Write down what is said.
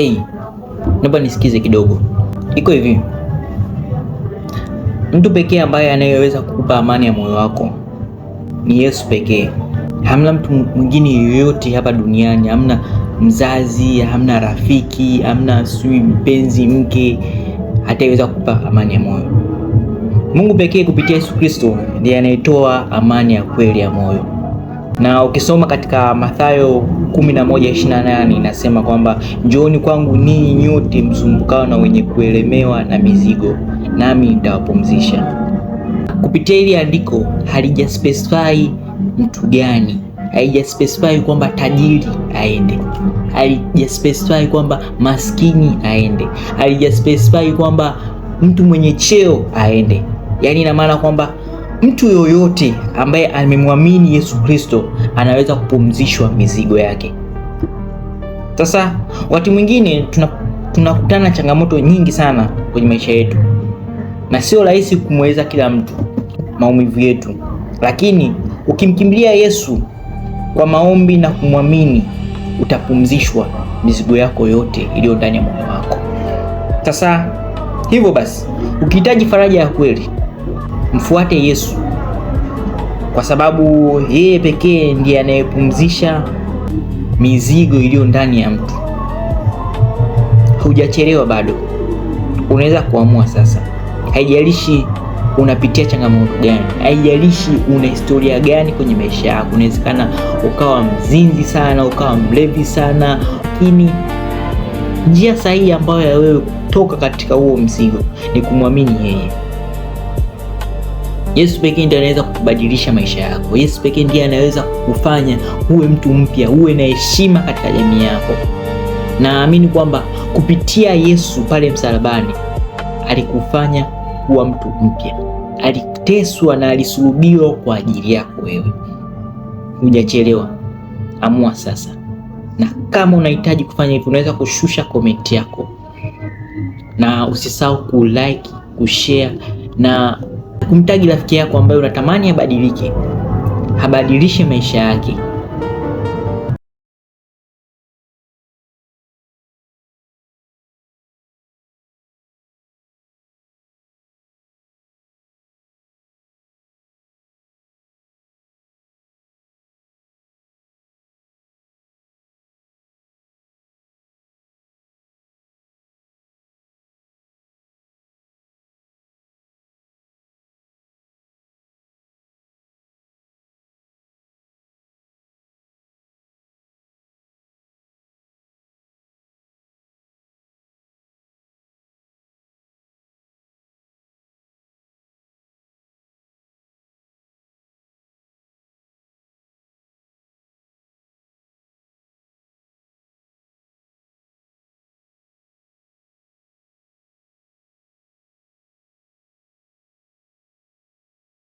Hey, naomba nisikize kidogo. Iko hivi, mtu pekee ambaye anayeweza kukupa amani ya moyo wako ni Yesu pekee. Hamna mtu mwingine yoyote hapa duniani, hamna mzazi, hamna rafiki, hamna mpenzi, mke hataweza kukupa amani ya moyo. Mungu pekee kupitia Yesu Kristo ndiye anayetoa amani ya kweli ya moyo. Na ukisoma katika Mathayo 11:28 inasema kwamba njooni kwangu ninyi nyote msumbukao na wenye kuelemewa na mizigo, nami nitawapumzisha. Kupitia hili andiko halija specify mtu gani, haija specify kwamba tajiri aende, halija specify kwamba maskini aende, halija specify kwamba mtu mwenye cheo aende. Yaani ina maana kwamba mtu yoyote ambaye amemwamini Yesu Kristo anaweza kupumzishwa mizigo yake. Sasa wakati mwingine tunakutana na changamoto nyingi sana kwenye maisha yetu, na sio rahisi kumweleza kila mtu maumivu yetu, lakini ukimkimbilia Yesu kwa maombi na kumwamini utapumzishwa mizigo yako yote iliyo ndani ya moyo wako. Sasa hivyo basi, ukihitaji faraja ya kweli, mfuate Yesu, kwa sababu yeye pekee ndiye anayepumzisha mizigo iliyo ndani ya mtu. Hujachelewa bado, unaweza kuamua sasa. Haijalishi unapitia changamoto gani, haijalishi una historia gani kwenye maisha yako. Inawezekana ukawa mzinzi sana, ukawa mlevi sana, lakini njia sahihi ambayo ya wewe kutoka katika huo mzigo ni kumwamini yeye. Yesu pekee ndiye anaweza kubadilisha maisha yako. Yesu pekee ndiye anaweza kukufanya uwe mtu mpya, uwe na heshima katika jamii yako. Naamini kwamba kupitia Yesu pale msalabani alikufanya kuwa mtu mpya. Aliteswa na alisulubiwa kwa ajili yako wewe. Hujachelewa. Amua sasa. Na kama unahitaji kufanya hivyo, unaweza kushusha comment yako. Na usisahau kulike, kushare na kumtagi rafiki yako ambaye unatamani abadilike, abadilishe maisha yake.